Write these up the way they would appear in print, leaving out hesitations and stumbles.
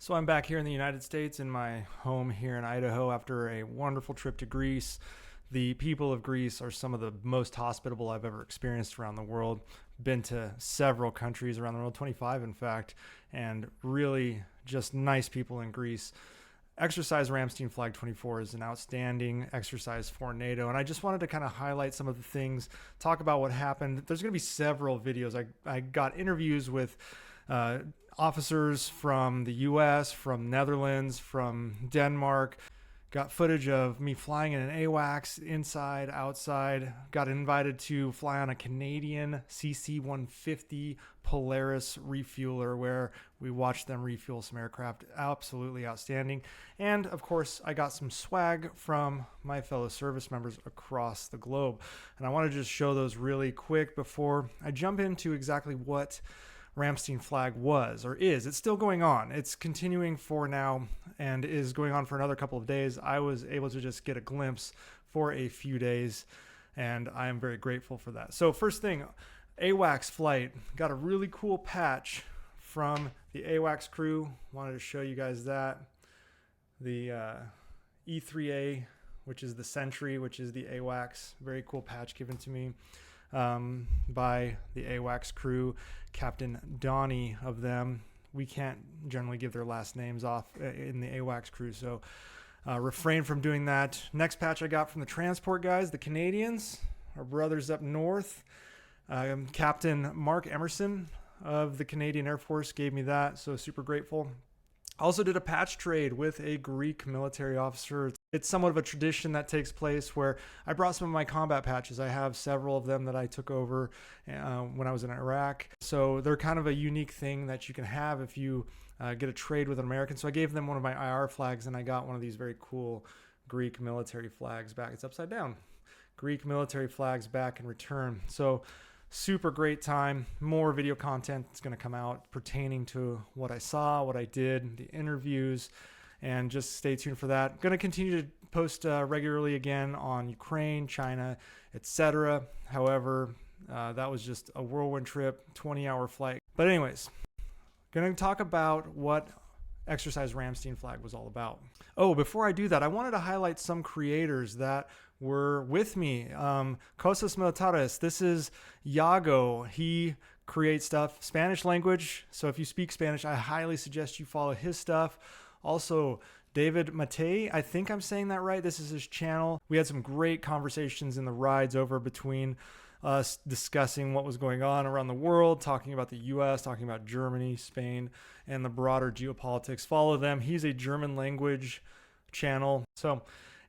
So I'm back here in the United States in my home here in Idaho after a wonderful trip to Greece. The people of Greece are some of the most hospitable I've ever experienced around the world. Been to several countries around the world, 25 in fact, and really just nice people in Greece. Exercise Ramstein Flag 24 is an outstanding exercise for NATO, and I just wanted to kind of highlight some of the things, talk about what happened. There's going to be several videos. I got interviews with officers from the US, from Netherlands, from Denmark. Got footage of me flying in an AWACS, inside, outside. Got invited to fly on a Canadian CC-150 Polaris refueler where we watched them refuel some aircraft. Absolutely outstanding. And of course, I got some swag from my fellow service members across the globe. And I want to just show those really quick before I jump into exactly what Ramstein Flag was or is. It's still going on. It's continuing for now and is going on for another couple of days. I was able to just get a glimpse for a few days, and I am very grateful for that. So first thing, AWACS flight. Got a really cool patch from the AWACS crew. Wanted to show you guys that. The E3A, which is the Sentry, which is the AWACS. Very cool patch given to me by the AWACS crew, Captain Donnie of them. We can't generally give their last names off in the AWACS crew, so refrain from doing that. Next patch I got from the transport guys, the Canadians, our brothers up north. Captain Mark Emerson of the Canadian Air Force gave me that, so super grateful. Also did a patch trade with a Greek military officer. It's somewhat of a tradition that takes place where I brought some of my combat patches. I have several of them that I took over when I was in Iraq. So they're kind of a unique thing that you can have if you get a trade with an American. So I gave them one of my IR flags, and I got one of these very cool Greek military flags back. It's upside down. Greek military flags back in return. So super great time. More video content is going to come out pertaining to what I saw, what I did, the interviews, and just stay tuned for that. Going to continue to post regularly again on Ukraine, China, etc. However, that was just a whirlwind trip, 20-hour flight. But anyways, going to talk about what Exercise Ramstein Flag was all about. Oh, before I do that, I wanted to highlight some creators that were with me. Cosas Militares, this is Yago. He creates stuff, Spanish language. So if you speak Spanish, I highly suggest you follow his stuff. Also, David Matei, I think I'm saying that right. This is his channel. We had some great conversations in the rides over between us discussing what was going on around the world, talking about the US, talking about Germany, Spain, and the broader geopolitics. Follow them. He's a German language channel. So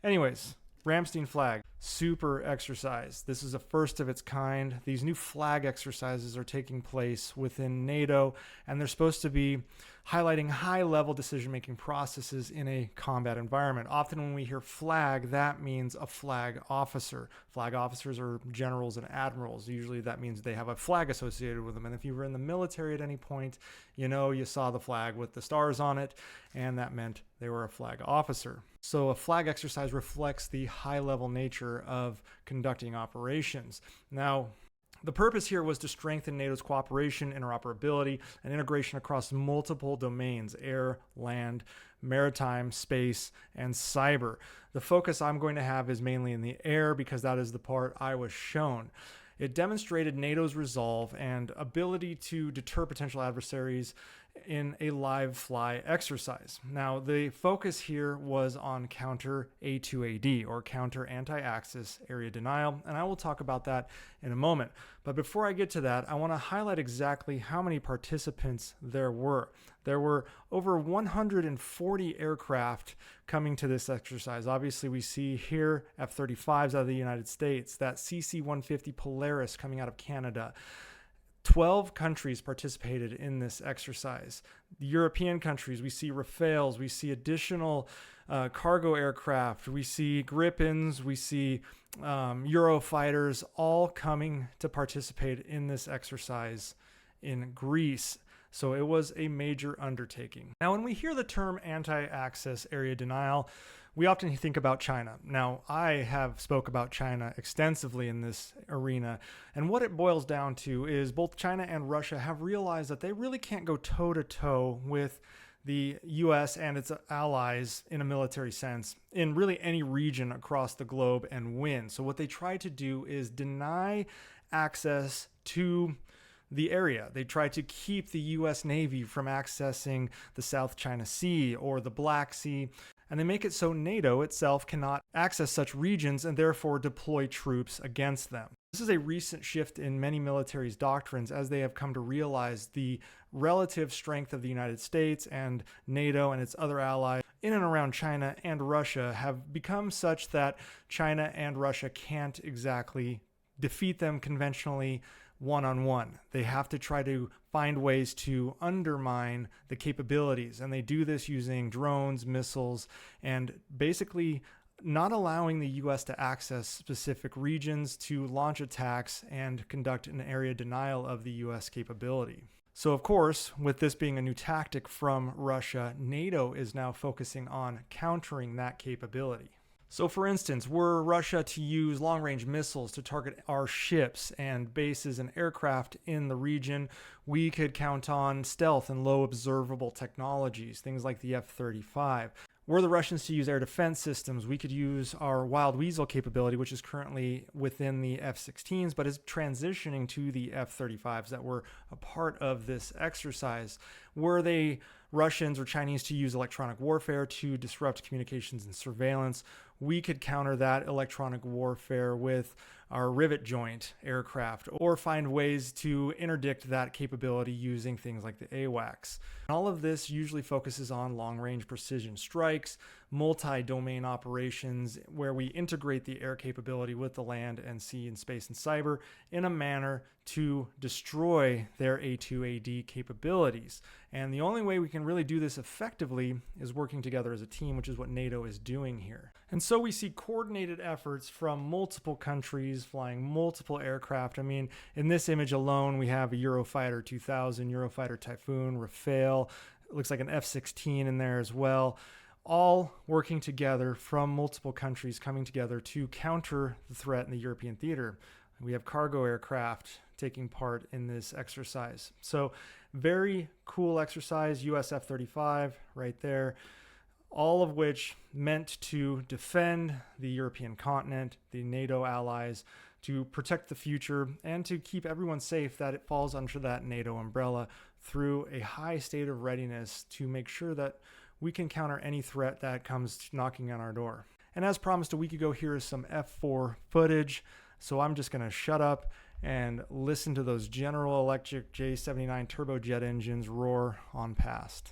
anyways, Ramstein Flag, super exercise. This is a first of its kind. These new flag exercises are taking place within NATO, and they're supposed to be highlighting high-level decision-making processes in a combat environment. Often when we hear flag, that means a flag officer. Flag officers are generals and admirals. Usually that means they have a flag associated with them. And if you were in the military at any point, you know you saw the flag with the stars on it, and that meant they were a flag officer. So a flag exercise reflects the high-level nature of conducting operations. Now, the purpose here was to strengthen NATO's cooperation, interoperability, and integration across multiple domains: air, land, maritime, space, and cyber. The focus I'm going to have is mainly in the air because that is the part I was shown. It demonstrated NATO's resolve and ability to deter potential adversaries in a live fly exercise. Now, the focus here was on counter A2AD, or counter anti-axis area denial, and I will talk about that in a moment. But before I get to that, I want to highlight exactly how many participants there were. There were over 140 aircraft coming to this exercise. Obviously, we see here F-35s out of the United States, that CC-150 Polaris coming out of Canada. 12 countries participated in this exercise. The European countries, we see Rafales, we see additional cargo aircraft, we see Gripens, we see Eurofighters, all coming to participate in this exercise in Greece. So it was a major undertaking. Now, when we hear the term anti-access area denial, we often think about China. Now, I have spoke about China extensively in this arena, and what it boils down to is both China and Russia have realized that they really can't go toe-to-toe with the US and its allies in a military sense in really any region across the globe and win. So what they try to do is deny access to the area. They try to keep the US Navy from accessing the South China Sea or the Black Sea, and they make it so NATO itself cannot access such regions and therefore deploy troops against them. This is a recent shift in many militaries' doctrines as they have come to realize the relative strength of the United States and NATO and its other allies in and around China and Russia have become such that China and Russia can't exactly defeat them conventionally one-on-one. They have to try to find ways to undermine the capabilities, and they do this using drones, missiles, and basically not allowing the US to access specific regions to launch attacks and conduct an area denial of the US capability. So of course, with this being a new tactic from Russia, NATO is now focusing on countering that capability. So for instance, were Russia to use long-range missiles to target our ships and bases and aircraft in the region, we could count on stealth and low observable technologies, things like the F-35. Were the Russians to use air defense systems, we could use our Wild Weasel capability, which is currently within the F-16s, but is transitioning to the F-35s that were a part of this exercise. Were they Russians or Chinese to use electronic warfare to disrupt communications and surveillance, we could counter that electronic warfare with our rivet joint aircraft or find ways to interdict that capability using things like the AWACS. All of this usually focuses on long-range precision strikes, multi-domain operations where we integrate the air capability with the land and sea and space and cyber in a manner to destroy their A2AD capabilities. And the only way we can really do this effectively is working together as a team, which is what NATO is doing here. And so we see coordinated efforts from multiple countries flying multiple aircraft. I mean, in this image alone, we have a Eurofighter 2000, Eurofighter Typhoon, Rafale. It looks like an F-16 in there as well. All working together from multiple countries coming together to counter the threat in the European theater. We have cargo aircraft taking part in this exercise. So very cool exercise, US F-35 right there, all of which meant to defend the European continent, the NATO allies, to protect the future and to keep everyone safe that it falls under that NATO umbrella through a high state of readiness to make sure that we can counter any threat that comes knocking on our door. And as promised a week ago, here is some F4 footage. So I'm just going to shut up and listen to those General Electric J79 turbojet engines roar on past.